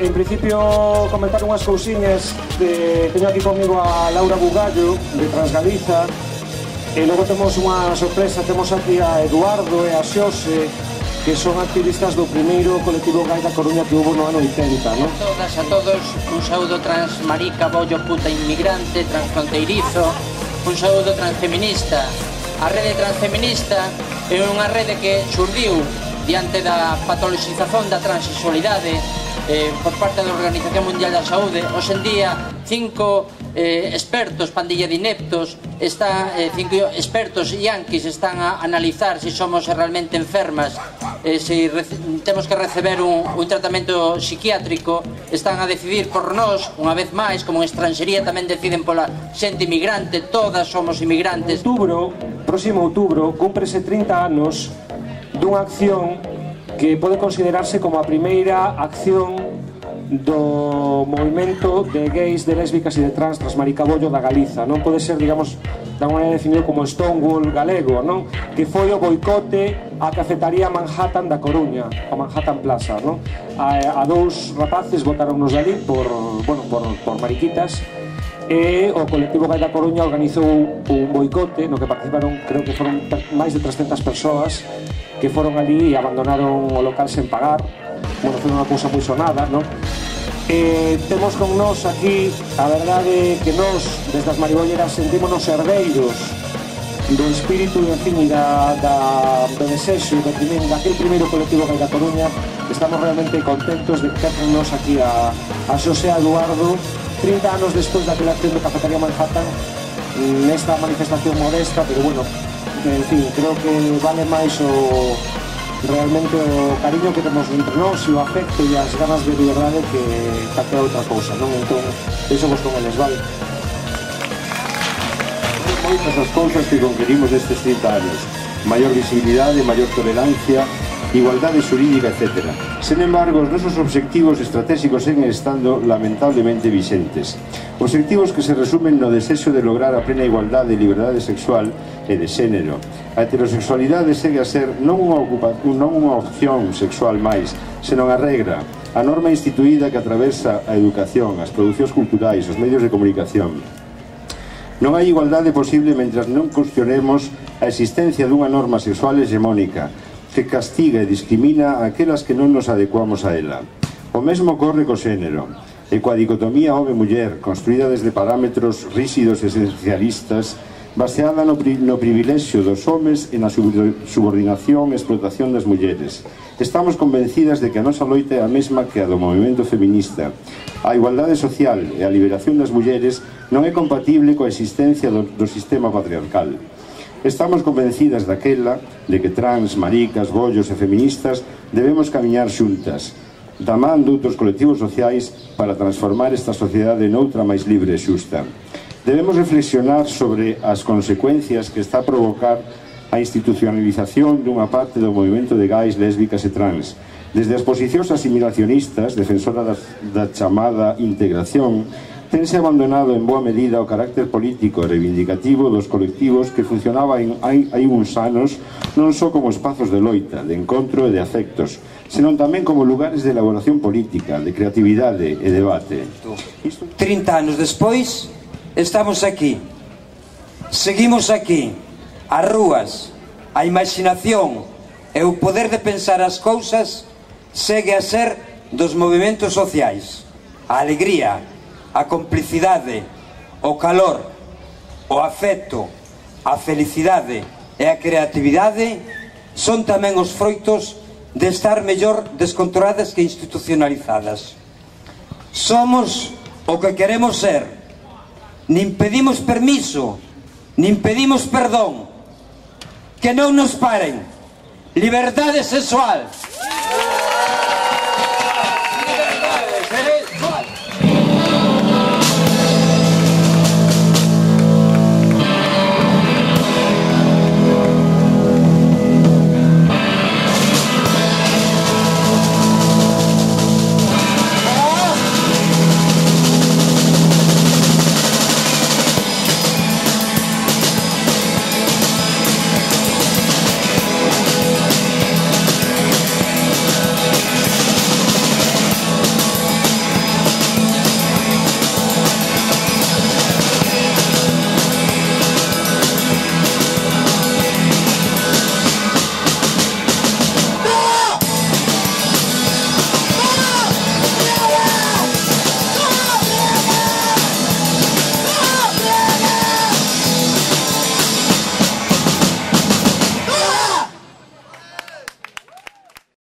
En principio, comentar unhas cousiñas. Teño aquí comigo a Laura Bugallo, de Transgaliza, e logo temos unha sorpresa. Temos aquí a Eduardo e a Xose, que son activistas do primeiro colectivo gay da Coruña que hubo no ano 80, non? A todas, a todos, un saúdo transmarica, bollo, puta, inmigrante, transfronteirizo, un saúdo transfeminista. A rede transfeminista é unha rede que xurdiu diante da patoloxización da transexualidade por parte da Organización Mundial da Saúde. Hoxe en día, 5 expertos, pandilla de ineptos, 5 expertos yanquis están a analizar se somos realmente enfermas, se temos que receber un tratamento psiquiátrico. Están a decidir por nós, unha vez máis, como en estranxería tamén deciden pola xente inmigrante. Todas somos inmigrantes. Próximo outubro, cúmprese 30 anos dunha acción que pode considerarse como a primeira acción do movimento de gays, de lésbicas e de trans Transmaricabollo da Galiza, non? Pode ser, digamos, da maneira definido como Stonewall galego, non? Que foi o boicote á cafetaría Manhattan da Coruña, a Manhattan Plaza, non? A dous rapaces botaronnos dali por mariquitas, e o colectivo Gai da Coruña organizou un boicote no que participaron, creo que foron máis de 300 persoas que foron ali e abandonaron o local sen pagar. Bueno, foi unha cousa moi sonada, non? Temos con nós aquí, a verdade que nós, desde as maribolleras, sentímonos herdeiros do espírito, en fin, e do desexo daquel primeiro colectivo Gai da Coruña. Estamos realmente contentos de ter con nós aquí a Xosé Eduardo, 30 anos despois daquela acción de Cafetería Manhattan, nesta manifestación modesta, pero bueno, en fin, creo que vale máis realmente o cariño que temos entre nós e o afecto e as ganas de liberdade que calquera outra cousa, non? Entón, deixamos con eles, vale? Moitas das cousas que conquerimos destes 30 anos: maior visibilidade, maior tolerancia, igualdade xurídica, etc. Sen embargo, os nosos obxectivos estratégicos seguen estando lamentablemente vixentes. Obxectivos que se resumen no desexo de lograr a plena igualdade e liberdade sexual e de xénero. A heterosexualidade segue a ser non unha opción sexual máis, senón a regra, a norma instituída que atravesa a educación, as producións culturais, os medios de comunicación. Non hai igualdade posible mentre non cuestionemos a existencia dunha norma sexual hegemónica que castiga e discrimina a aquelas que non nos adecuamos a ela. O mesmo ocorre co xénero, e coa dicotomía home-muller, construída desde parámetros rígidos e esencialistas, baseada no privilexio dos homes e na subordinación e explotación das mulleres. Estamos convencidas de que a nosa loita é a mesma que a do movimento feminista. A igualdade social e a liberación das mulleres non é compatible coa existencia do sistema patriarcal. Estamos convencidas daquela de que trans, maricas, bollos e feministas debemos camiñar xuntas, da man doutros colectivos sociais para transformar esta sociedade noutra máis libre e xusta. Debemos reflexionar sobre as consecuencias que está a provocar a institucionalización dunha parte do movimento de gais, lésbicas e trans. Desde as posicións asimilacionistas, defensoras da chamada integración, tense abandonado en boa medida o carácter político e reivindicativo dos colectivos que funcionaban hai uns anos non só como espazos de loita, de encontro e de afectos, senón tamén como lugares de elaboración política, de creatividade e debate. 30 anos despois, estamos aquí. Seguimos aquí. As rúas, a imaginación e o poder de pensar as cousas segue a ser dos movimentos sociais. A alegría, a complicidade, o calor, o afecto, a felicidade e a creatividade son tamén os froitos de estar mellor descontroladas que institucionalizadas. Somos o que queremos ser. Nin pedimos permiso, nin pedimos perdón. Que non nos paren. Liberdade sexual.